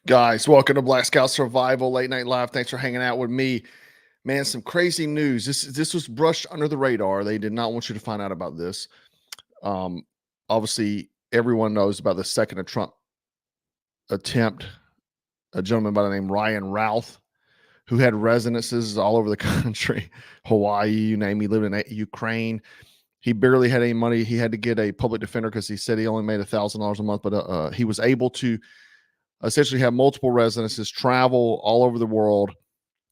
Guys, welcome to Black Scout Survival Late Night Live. Thanks for hanging out with me. Man, some crazy news. This was brushed under the radar. They did not want you to find out about this. Um, Obviously, everyone knows about the second Trump attempt. A gentleman by the name Ryan Routh, who had residences all over the country, Hawaii, you name. He lived in Ukraine. He barely had any money. He had to get a public defender because he said he only made $1,000 a month, but he was able to essentially have multiple residences, travel all over the world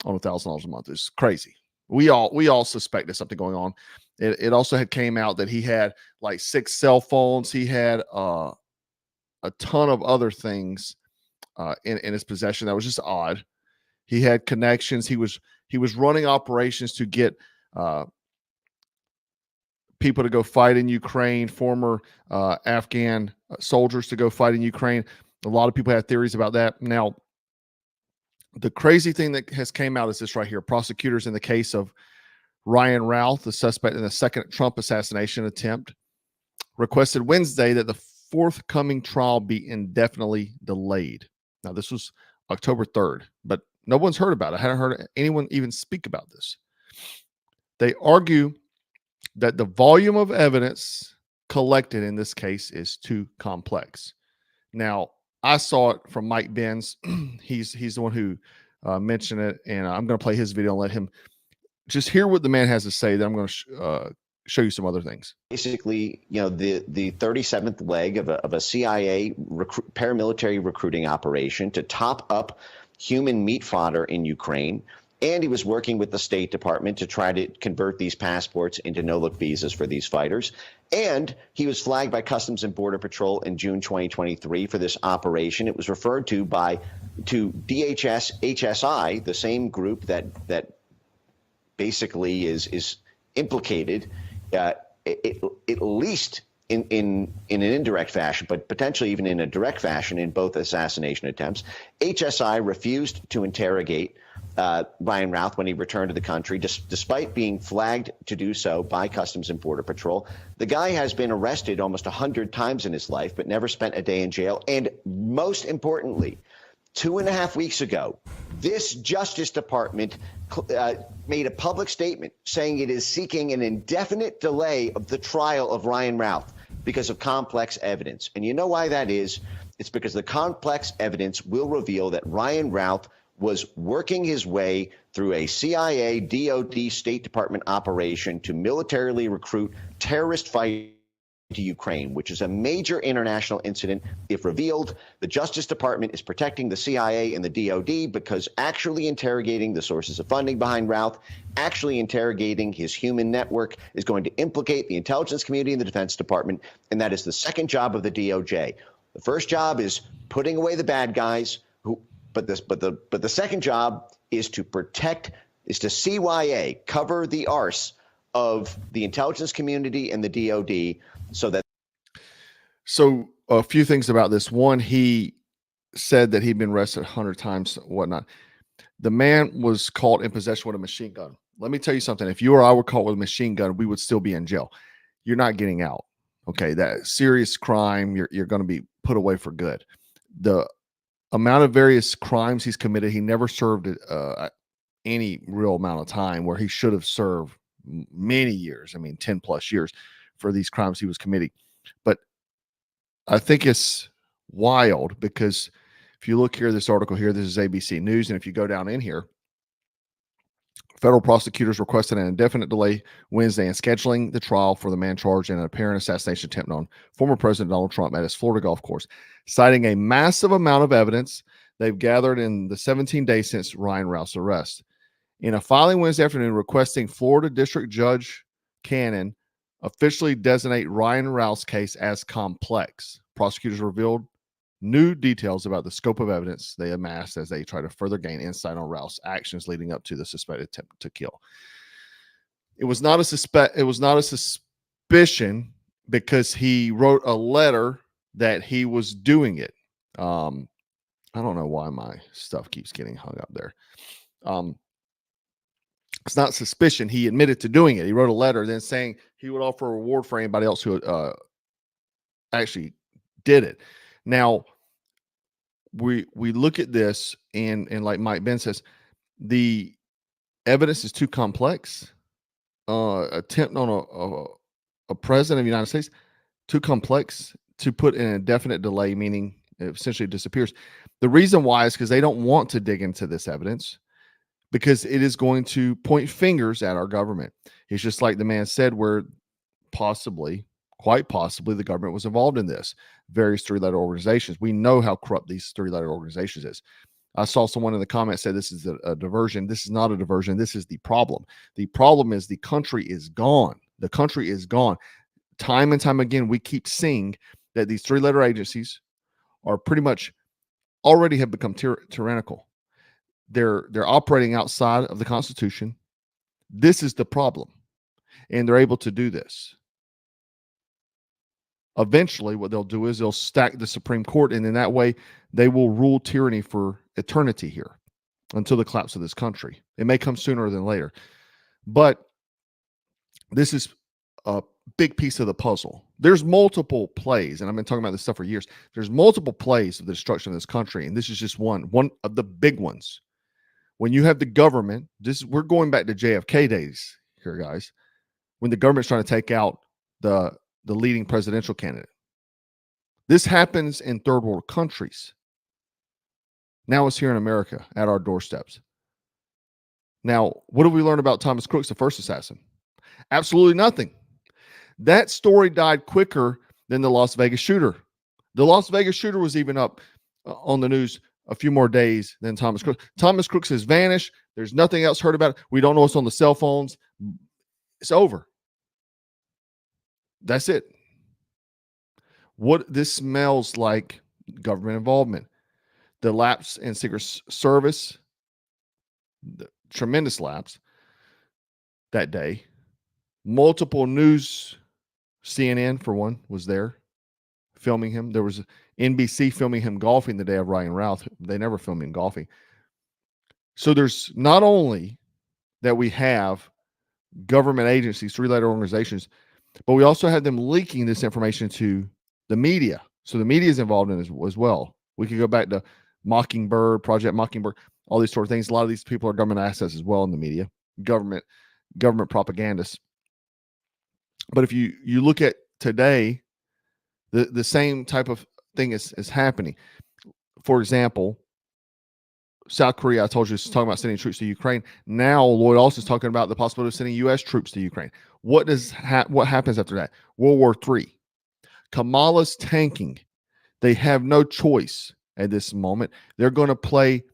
on $1,000 a month. It's crazy. We all suspect there's something going on. It also had came out that he had like 6 cell phones. He had a ton of other things in his possession. That was just odd. He had connections. He was running operations to get people to go fight in Ukraine, former Afghan soldiers to go fight in Ukraine. A lot of people had theories about that. Now, the crazy thing that has came out is this right here. Prosecutors in the case of Ryan Routh, the suspect in the second Trump assassination attempt, requested Wednesday that the forthcoming trial be indefinitely delayed. Now, this was October 3rd, but no one's heard about it. I hadn't heard anyone even speak about this. They argue that the volume of evidence collected in this case is too complex. Now, I saw it from Mike Benz. He's the one who mentioned it, and I'm going to play his video and let him just hear what the man has to say. Then I'm going to show you some other things. Basically, the 37th leg of a CIA paramilitary recruiting operation to top up human meat fodder in Ukraine. And he was working with the State Department to try to convert these passports into no-look visas for these fighters. And he was flagged by Customs and Border Patrol in June 2023 for this operation. It was referred to DHS HSI, the same group that basically is implicated, at least in an indirect fashion, but potentially even in a direct fashion in both assassination attempts. HSI refused to interrogate Ryan Routh when he returned to the country, despite being flagged to do so by Customs and Border Patrol. The guy has been arrested almost 100 times in his life, but never spent a day in jail. And most importantly, 2.5 weeks ago, this Justice Department made a public statement saying it is seeking an indefinite delay of the trial of Ryan Routh because of complex evidence. And you know why that is? It's because the complex evidence will reveal that Ryan Routh was working his way through a CIA, DOD, State Department operation to militarily recruit terrorist fighters to Ukraine, which is a major international incident. If revealed, the Justice Department is protecting the CIA and the DOD because actually interrogating the sources of funding behind Routh, actually interrogating his human network is going to implicate the intelligence community and the Defense Department, and that is the second job of the DOJ. The first job is putting away the bad guys, but the second job is to CYA, cover the arse of the intelligence community and the DOD. So a few things about this. One, he said that he'd been arrested 100 times, whatnot. The man was caught in possession with a machine gun. Let me tell you something. If you or I were caught with a machine gun, we would still be in jail. You're not getting out. Okay, that serious crime, you're going to be put away for good. The amount of various crimes he's committed, he never served any real amount of time where he should have served many years. I mean, 10 plus years for these crimes he was committing. But I think it's wild because if you look here, this article here, this is ABC News. And if you go down in here, federal prosecutors requested an indefinite delay Wednesday in scheduling the trial for the man charged in an apparent assassination attempt on former President Donald Trump at his Florida golf course, citing a massive amount of evidence they've gathered in the 17 days since Ryan Routh's arrest. In a filing Wednesday afternoon requesting Florida District Judge Cannon officially designate Ryan Routh's case as complex, prosecutors revealed new details about the scope of evidence they amassed as they try to further gain insight on Routh's actions leading up to the suspected attempt to kill. It was not a suspicion because he wrote a letter that he was doing it. I don't know why my stuff keeps getting hung up there. It's not suspicion. He admitted to doing it. He wrote a letter then saying he would offer a reward for anybody else who actually did it. Now, we look at this, and like Mike Ben says, the evidence is too complex. Attempt on a president of the United States, too complex to put in a definite delay, meaning it essentially disappears. The reason why is because they don't want to dig into this evidence, because it is going to point fingers at our government. It's just like the man said, where possibly, quite possibly, the government was involved in this. Various three-letter organizations. We know how corrupt these three-letter organizations is. I saw someone in the comments say this is a diversion. This is not a diversion. This is the problem. The problem is the country is gone. The country is gone. Time and time again, we keep seeing that these three-letter agencies are pretty much already have become tyrannical. They're operating outside of the Constitution. This is the problem, and they're able to do this. Eventually, what they'll do is they'll stack the Supreme Court, and in that way, they will rule tyranny for eternity here until the collapse of this country. It may come sooner than later, but this is a big piece of the puzzle. There's multiple plays, and I've been talking about this stuff for years. There's multiple plays of the destruction of this country, and this is just one of the big ones. When you have the government, we're going back to JFK days here, guys, when the government's trying to take out the leading presidential candidate. This happens in third world countries. Now it's here in America at our doorsteps. Now, what have we learned about Thomas Crooks, the first assassin? Absolutely nothing. That story died quicker than the Las Vegas shooter. The Las Vegas shooter was even up on the news a few more days than Thomas Crooks. Thomas Crooks has vanished. There's nothing else heard about it. We don't know what's on the cell phones. It's over. That's it. What this smells like government involvement. The lapse in Secret Service, the tremendous lapse that day. Multiple news, CNN for one, was there filming him. There was NBC filming him golfing the day of Ryan Routh. They never filmed him golfing. So there's not only that we have government agencies, three-letter organizations, but we also have them leaking this information to the media. So the media is involved in it as well. We could go back to Mockingbird, Project Mockingbird, all these sort of things. A lot of these people are government assets as well in the media, government propagandists. But if you look at today, the same type of thing is happening. For example, South Korea, I told you, is talking about sending troops to Ukraine. Now Lloyd Austin's talking about the possibility of sending U.S. troops to Ukraine. What happens after that? World War III. Kamala's tanking. They have no choice at this moment. They're going to play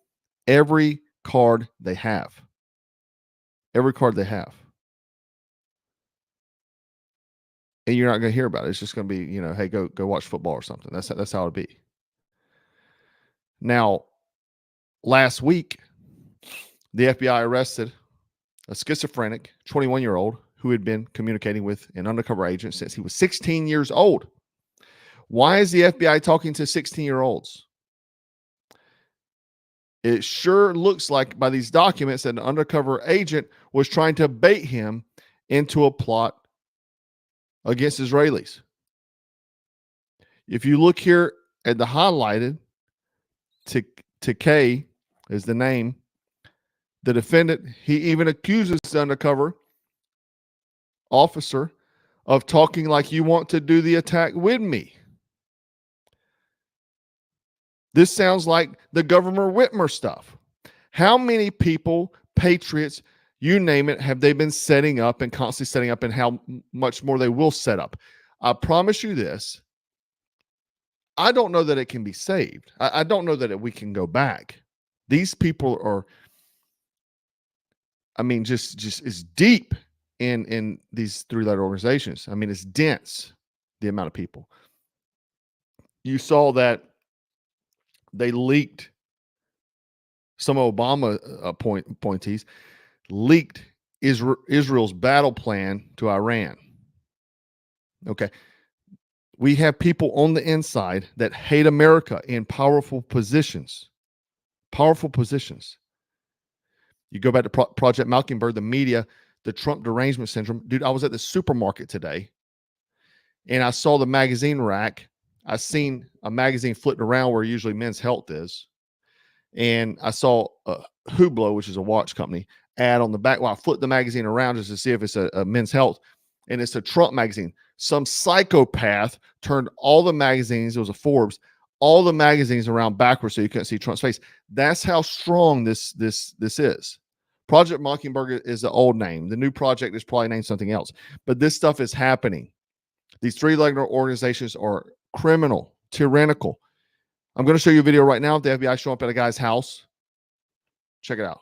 every card they have. Every card they have. And you're not going to hear about it. It's just going to be, hey, go watch football or something. That's how it'll be. Now, last week, the FBI arrested a schizophrenic 21-year-old who had been communicating with an undercover agent since he was 16 years old. Why is the FBI talking to 16-year-olds? It sure looks like by these documents that an undercover agent was trying to bait him into a plot against Israelis. If you look here at the highlighted, Takei is the name. The defendant, he even accuses the undercover officer of talking like you want to do the attack with me. This sounds like the Governor Whitmer stuff. How many people, patriots, you name it, have they been setting up and constantly setting up, and how much more they will set up? I promise you this. I don't know that it can be saved. I don't know that we can go back. These people are, just it's deep in these three-letter organizations. It's dense, the amount of people. You saw that they leaked, some Obama appointees leaked Israel's battle plan to Iran. Okay. We have people on the inside that hate America in powerful positions. Powerful positions. You go back to Project Mockingbird, the media, the Trump derangement syndrome. Dude, I was at the supermarket today, and I saw the magazine rack I seen a magazine flipped around where usually Men's Health is. And I saw a Hublot, which is a watch company, ad on the back. Well, I flipped the magazine around just to see if it's a Men's Health. And it's a Trump magazine. Some psychopath turned all the magazines, it was a Forbes, all the magazines around backwards so you couldn't see Trump's face. That's how strong this is. Project Mockingbird is the old name. The new project is probably named something else. But this stuff is happening. These three-legged organizations are criminal, tyrannical. I'm going to show you a video right now of the FBI showing up at a guy's house. Check it out.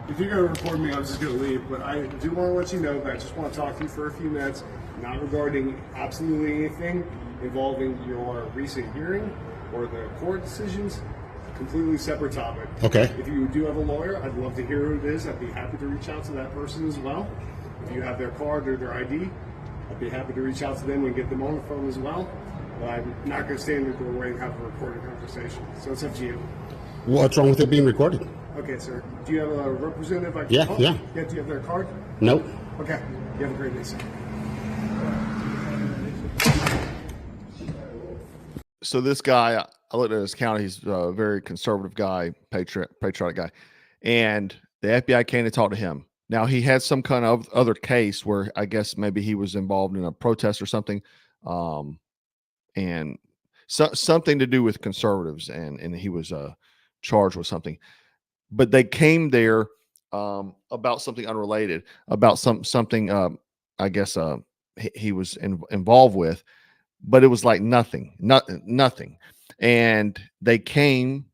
If you're going to record me, I'm just going to leave. But I do want to let you know that I just want to talk to you for a few minutes, not regarding absolutely anything involving your recent hearing or the court decisions. Completely separate topic. Okay. If you do have a lawyer, I'd love to hear who it is. I'd be happy to reach out to that person as well. If you have their card or their ID, I'd be happy to reach out to them and get them on the phone as well. But I'm not going to stand in the doorway and have a recorded conversation. So it's up to you. What's wrong with it being recorded? Okay, sir. Do you have a representative I can Yeah, call? yeah. Do you have their card? Nope. Okay. You have a great day, sir. So this guy, I looked at his account. He's a very conservative guy, patriotic guy. And the FBI came to talk to him. Now, he had some kind of other case where I guess maybe he was involved in a protest or something. And something to do with conservatives. And he was charged with something. But they came there about something unrelated, about something I guess he was involved with. But it was like nothing. And they came,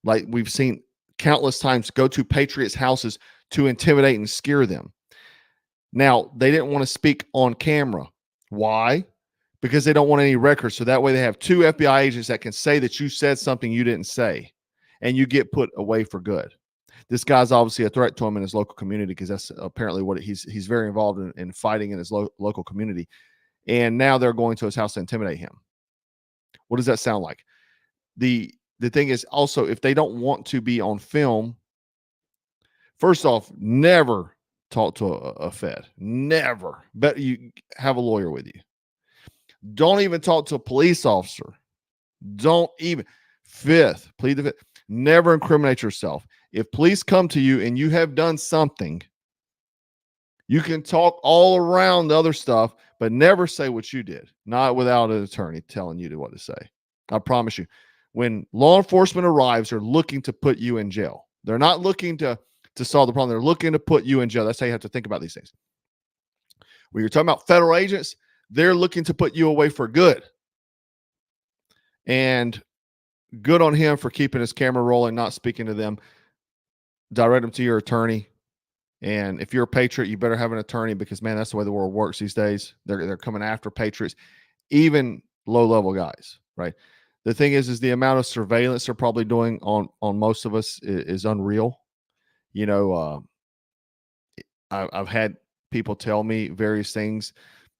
like we've seen countless times, go to patriots' houses to intimidate and scare them. Now, they didn't want to speak on camera. Why? Because they don't want any records. So that way they have two FBI agents that can say that you said something you didn't say, and you get put away for good. This guy's obviously a threat to him in his local community because that's apparently what he's very involved in fighting in his local community. And now they're going to his house to intimidate him. What does that sound like? The thing is also, if they don't want to be on film, first off, never talk to a Fed. Never. Bet you have a lawyer with you. Don't even talk to a police officer. Don't even. Fifth, plead the fifth. Never incriminate yourself. If police come to you and you have done something, you can talk all around the other stuff, but never say what you did. Not without an attorney telling you what to say. I promise you. When law enforcement arrives, they're looking to put you in jail. They're not looking to solve the problem. They're looking to put you in jail. That's how you have to think about these things. When you're talking about federal agents, they're looking to put you away for good. And good on him for keeping his camera rolling, not speaking to them. Direct them to your attorney. And if you're a patriot, you better have an attorney because, man, that's the way the world works these days. They're coming after patriots, even low-level guys, right? The thing is the amount of surveillance they're probably doing on most of us is unreal. You know, I've had people tell me various things,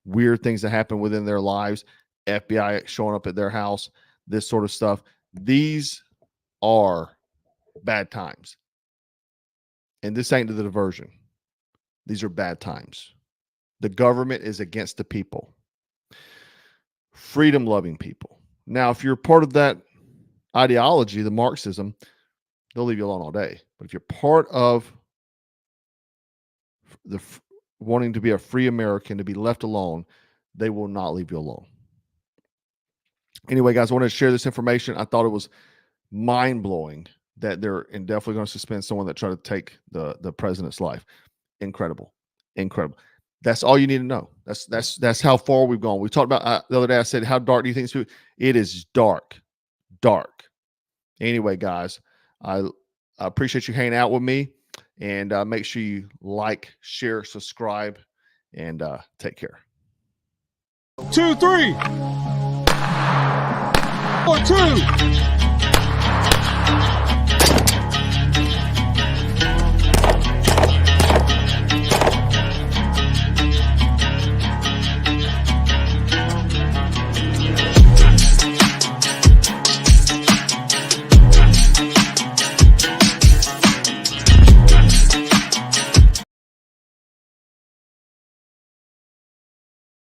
weird things that happen within their lives, FBI showing up at their house, this sort of stuff. These are bad times. And this ain't the diversion. These are bad times. The government is against the people. Freedom-loving people. Now, if you're part of that ideology, the Marxism, they'll leave you alone all day. But if you're part of the wanting to be a free American, to be left alone, they will not leave you alone. Anyway, guys, I wanted to share this information. I thought it was mind-blowing that they're definitely going to suspend someone that tried to take the president's life. Incredible. That's all you need to know. That's how far we've gone. We talked about the other day. I said, how dark do you think it's? It is dark. Anyway, guys, I appreciate you hanging out with me, and make sure you like, share, subscribe, and take care. 2, 3. 1, 2.